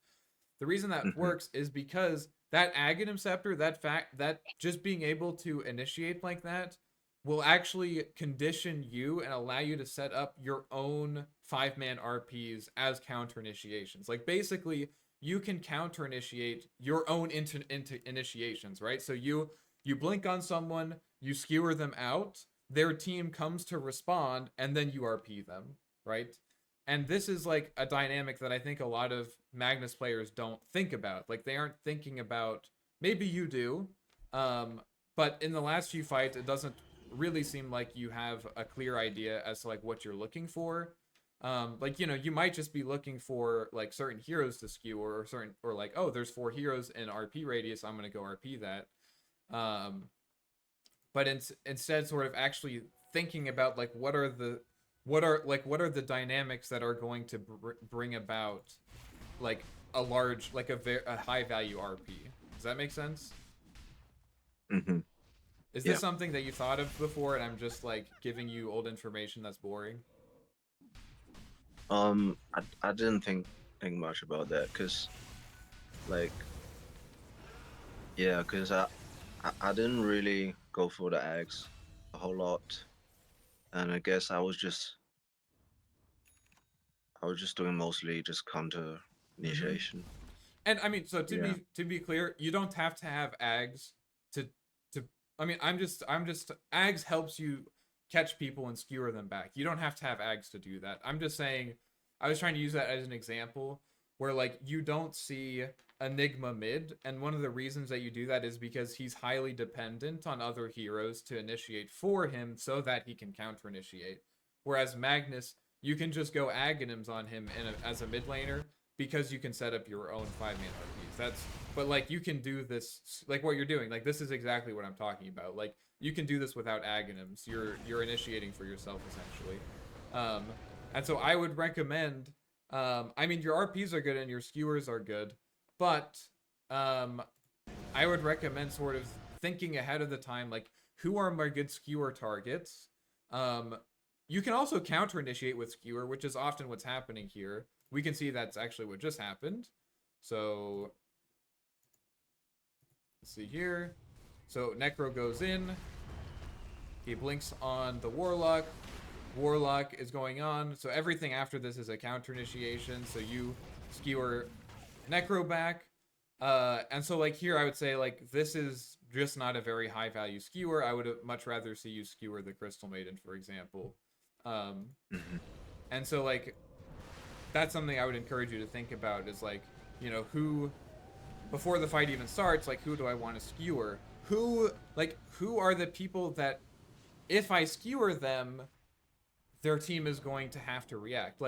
The reason that Mhm. works is because that Aghanim Scepter, that just being able to initiate like that will actually condition you and allow you to set up your own 5-man RPs as counter initiations. Like basically you can counter initiate your own into initiations, right? So you blink on someone, you skewer them out, their team comes to respond, and then you RP them, right? And this is like a dynamic that I think a lot of Magnus players don't think about. Like they aren't thinking about, maybe you do, but in the last few fights, it doesn't really seem like you have a clear idea as to like what you're looking for. Like you might just be looking for like certain heroes to skewer or certain or like, oh, there's 4 heroes in RP radius, I'm gonna go RP that. Um, but instead sort of actually thinking about like what are the dynamics that are going to bring about like a large like a high value RP. Does that make sense? Mhm. Is this Yeah. something that you thought of before and I'm just like giving you old information that's boring? I didn't think much about that because like yeah, because I didn't really go for the eggs a whole lot, and I guess I was just doing mostly just counter Mm-hmm. initiation. And I mean, so Yeah. to be clear, you don't have to have Ags to to. I mean, I'm just Ags helps you catch people and skewer them back. You don't have to have Ags to do that. I'm just saying, I was trying to use that as an example where like you don't see Enigma mid, and one of the reasons that you do that is because he's highly dependent on other heroes to initiate for him so that he can counter initiate. Whereas Magnus, you can just go Aghanims on him as a mid laner because you can set up your own 5-man RPs. That's but like you can do this like what you're doing. Like this is exactly what I'm talking about. Like you can do this without Aghanims. You're initiating for yourself essentially. Um, and so I would recommend. I mean, your RPs are good and your skewers are good, but um, I would recommend sort of thinking ahead of the time, like who are my good skewer targets. Um, you can also counter initiate with skewer, which is often what's happening here. We can see that's actually what just happened. So let's see here. So Necro goes in. He blinks on the Warlock. Warlock is going on. So everything after this is a counter initiation. So you skewer Necro back. And so like here I would say like this is just not a very high value skewer. I would much rather see you skewer the Crystal Maiden, for example. Um, Mhm. and so like that's something I would encourage you to think about is like, who before the fight even starts, like who do I want to skewer? Who are the people that if I skewer them, their team is going to have to react.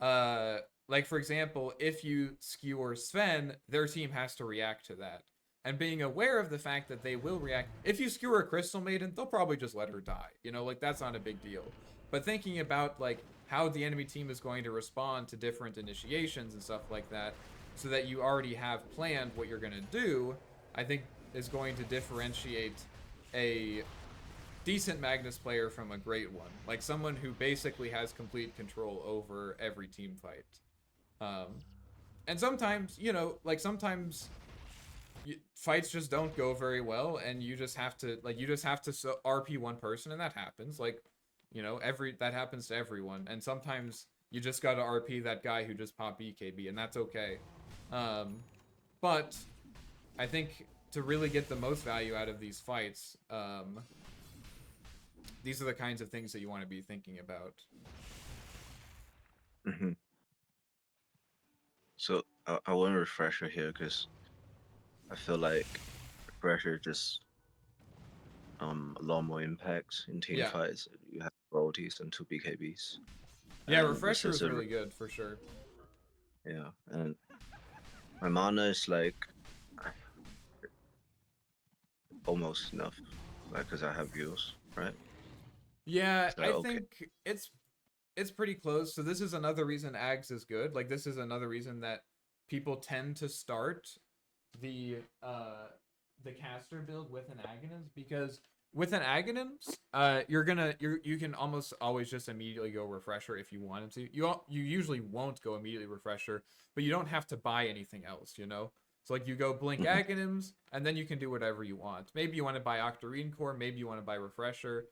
Uh like for example, if you skewer Sven, their team has to react to that. And being aware of the fact that they will react. If you skewer a Crystal Maiden, they'll probably just let her die. Like that's not a big deal. But thinking about like how the enemy team is going to respond to different initiations and stuff like that, so that you already have planned what you're going to do, I think is going to differentiate a decent Magnus player from a great one. Like someone who basically has complete control over every team fight. Um, and sometimes, like sometimes fights just don't go very well, and you just have to RP one person, and that happens. Like, every that happens to everyone. And sometimes You just gotta RP that guy who just popped BKB, and that's okay. But I think to really get the most value out of these fights, these are the kinds of things that you want to be thinking about. Hmm. So I want a refresher here because I feel like refresher just a lot more impacts in team Yeah. fights. You have royalties and two BKBs, Yeah, and this refresher is is a really good for sure. yeah. And my mana is like almost enough, like because I have views, right? Yeah, Is that I okay? think it's pretty close. So this is another reason Ags is good. Like this is another reason that people tend to start the uh the caster build with an Aghanim, because with an Aghanim, you can almost always just immediately go refresher if you wanted to. You usually won't go immediately refresher, but you don't have to buy anything else, you know? So like you go blink Hmm. Aghanims, and then you can do whatever you want. Maybe you want to buy Octarine Core, maybe you want to buy refresher.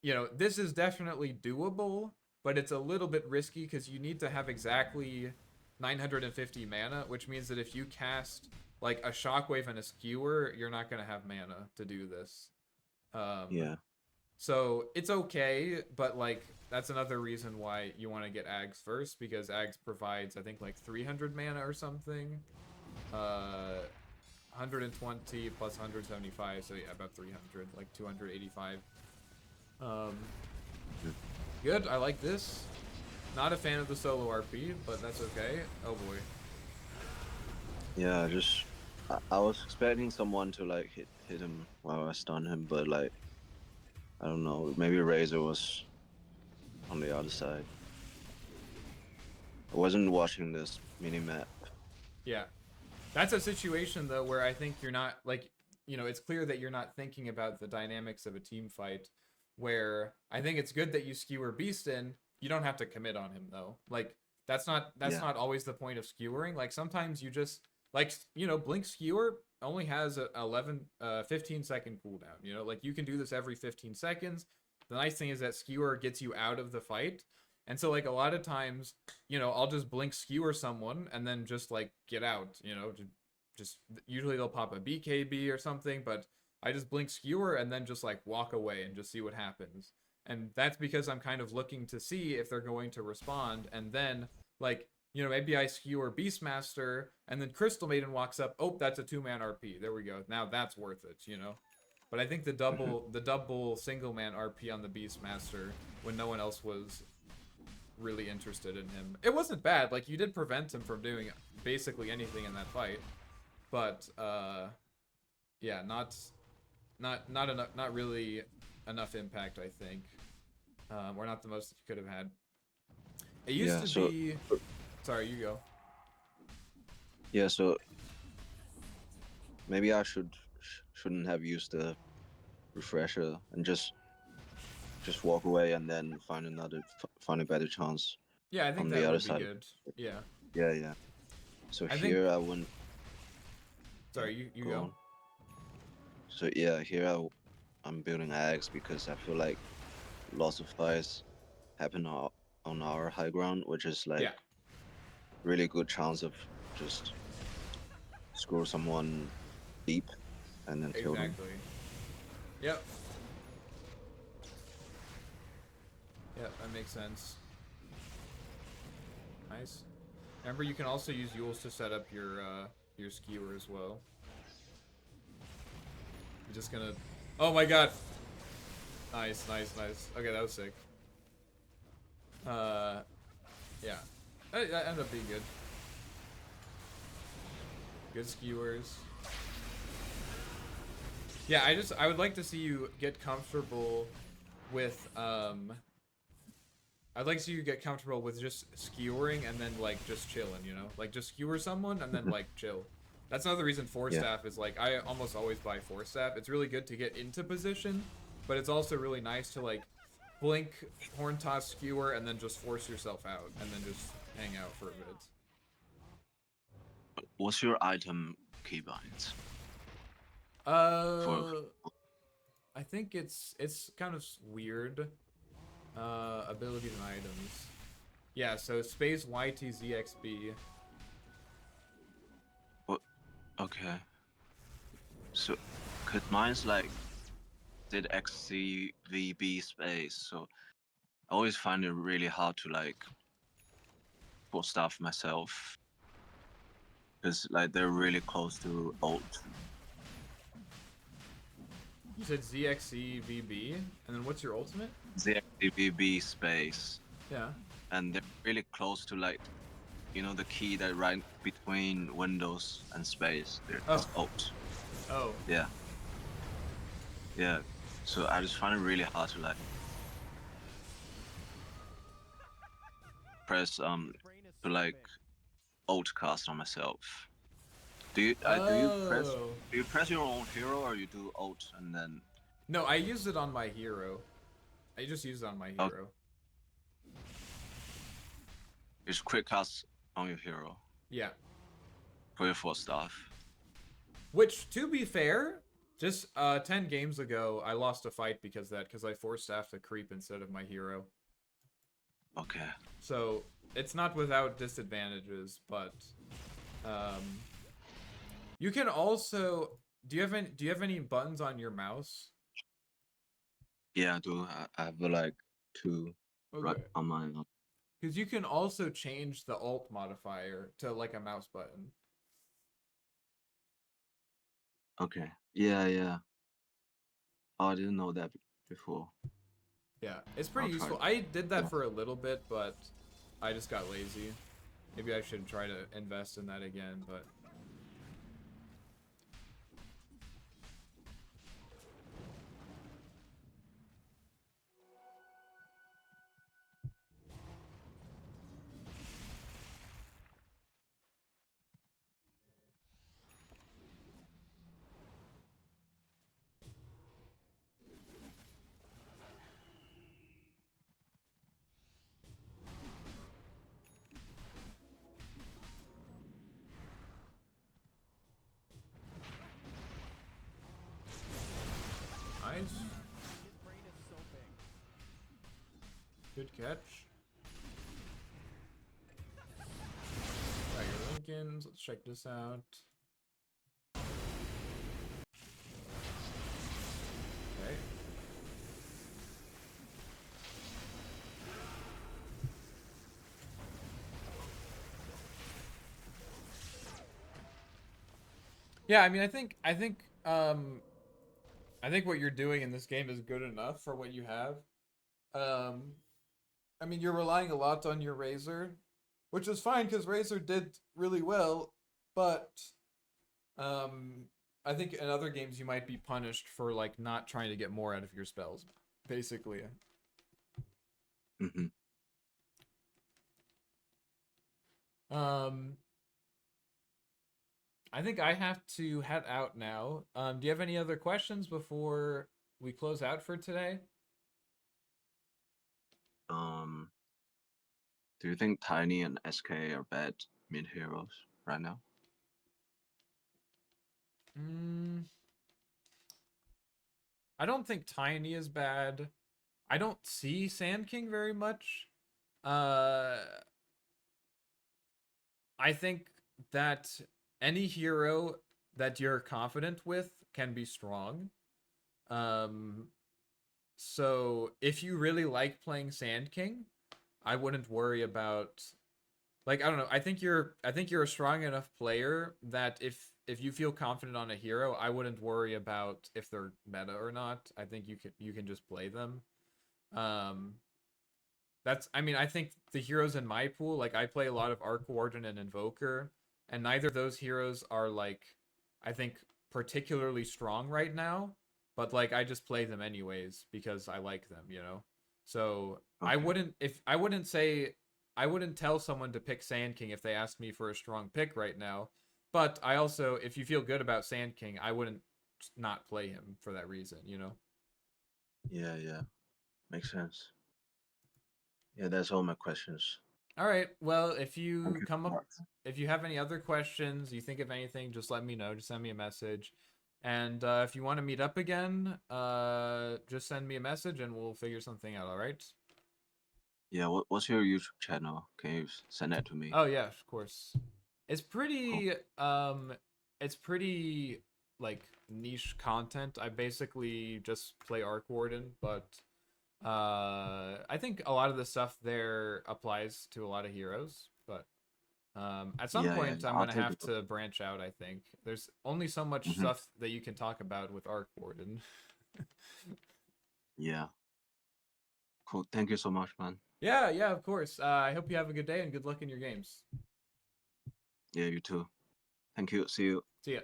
You know, this is definitely doable, but it's a little bit risky because you need to have exactly 950 mana, which means that if you cast like a shockwave and a skewer, you're not going to have mana to do this. Um, Yeah. so it's okay, but like that's another reason why you want to get Ags first, because Ags provides I think like 300 mana or something. 120 plus 175, so yeah, about 300, like 285. Um, Mhm. Good, I like this. Not a fan of the solo RP, but that's okay. Oh boy. Yeah, just I was expecting someone to like hit him while I stun him, but like I don't know, maybe Razor was on the other side. I wasn't watching this mini map. Yeah. That's a situation though where I think you're not like, you know, it's clear that you're not thinking about the dynamics of a team fight, where I think it's good that you skewer Beast in. You don't have to commit on him though. Like that's Yeah. not always the point of skewering. Like sometimes you just like, you know, blink skewer only has a 11 15-second cooldown, you know? Like you can do this every 15 seconds. The nice thing is that skewer gets you out of the fight. And so like a lot of times, you know, I'll just blink skewer someone and then just like get out, you know, just usually they'll pop a BKB or something, but I just blink skewer and then just like walk away and just see what happens. And that's because I'm kind of looking to see if they're going to respond, and then like, you know, maybe I skewer Beastmaster and then Crystal Maiden walks up. Oh, that's a 2-man RP. There we go. Now that's worth it, you know. But I think Hmm. the double single man RP on the Beastmaster when no one else was really interested in him. It wasn't bad. Like you did prevent him from doing basically anything in that fight, but yeah, not enough, not really enough impact. I think, or not the most that you could have had. It used Yeah. to So be. Sorry, you go. yeah. So maybe I shouldn't have used the refresher and just walk away and then find a better chance Yeah, I think on the that other would be side. good. Yeah, Yeah. Yeah. So I think. here I wouldn't. Yeah. Sorry, you Go go. on. So yeah, here I'm building Ags because I feel like lots of fights happen on our high ground, which is Yeah, like really good chance of just screw someone deep and then kill them. exactly. Yep, yep, that makes sense. Nice. Remember, you can also use Yules to set up your skewer as well. I'm just gonna. Oh my god. Nice, nice, nice. Okay, that was sick. Uh, yeah. That ended up being good. Good skewers. Yeah, I would like to see you get comfortable with I'd like to see you get comfortable with just skewering and then like just chilling, you know? Like just skewer someone and then Mhm. like chill. That's another reason Force Yeah, Staff is like I almost always buy Force Staff. It's really good to get into position, but it's also really nice to like blink, horn toss, skewer, and then just force yourself out and then just hang out for a bit. what's your item keybinds for? Uh, I think it's kind of weird. Abilities and items. Yeah, so space YTZXB. What? Okay. So, cause mine's like did XCVB space, so I always find it really hard to like put stuff myself, because like they're really close to alt. You said ZXEVB, and then what's your ultimate? ZXCVB space, Yeah. and they're really close to like the key that right between Windows and space. It's Oh. alt. Oh. Yeah, yeah. So I just find it really hard to like press to like alt cast on myself. Oh. Do you press your own hero, or you do alt and then? No, I used it on my hero. I just used it on my Oh, hero. it's quick cast on your hero Yeah. for your 4 stuff. Which, to be fair, just 10 games ago, I lost a fight because I forced staff to creep instead of my hero. Okay. So, it's not without disadvantages, but um, you can also do you have any buttons on your mouse? Yeah, I do. I have like 2 right Okay. on mine. Because you can also change the alt modifier to like a mouse button. Okay. Yeah, yeah. Oh, I didn't know that before. Yeah, it's pretty I'll try useful. it. I did that Yeah. for a little bit, but I just got lazy. Maybe I should try to invest in that again, but nice. Good catch. Got your Lincolns. Let's check this out. Okay. Yeah, I mean, I think what you're doing in this game is good enough for what you have. Um, I mean, you're relying a lot on your Razor, which is fine because Razor did really well, but um, I think in other games you might be punished for like not trying to get more out of your spells, basically. Mm-hmm. Um, I think I have to head out now. Do you have any other questions before we close out for today? Um, do you think Tiny and SK are bad mid heroes right now? Mm, I don't think Tiny is bad. I don't see Sand King very much. Uh, I think that any hero that you're confident with can be strong. Um, so if you really like playing Sand King, I wouldn't worry about like I don't know. I think you're a strong enough player that if you feel confident on a hero, I wouldn't worry about if they're meta or not. I think you can just play them. Um, that's I mean, I think the heroes in my pool, like I play a lot of Arc Warden and Invoker, and neither of those heroes are like I think particularly strong right now, but like I just play them anyways because I like them, you know. So Okay. I wouldn't tell someone to pick Sand King if they asked me for a strong pick right now. But I also, if you feel good about Sand King, I wouldn't not play him for that reason, you know. Yeah, yeah. Makes sense. Yeah, that's all my questions. All right. Well, Thank you so much. if you have any other questions, you think of anything, just let me know. Just send me a message. And if you want to meet up again, just send me a message and we'll figure something out. All right. Yeah, what's your YouTube channel? Can you send that to me? Oh yeah, of course. It's Cool. pretty it's pretty like niche content. I basically just play Arc Warden, but I think a lot of the stuff there applies to a lot of heroes, but at some Yeah, point I'm I'll gonna take a have look. to branch out. I think there's only so much Hmm. stuff that you can talk about with Arc Warden. Yeah, cool. Thank you so much, man. Yeah, yeah, of course. I hope you have a good day and good luck in your games. Yeah, you too. Thank you. See you. See ya.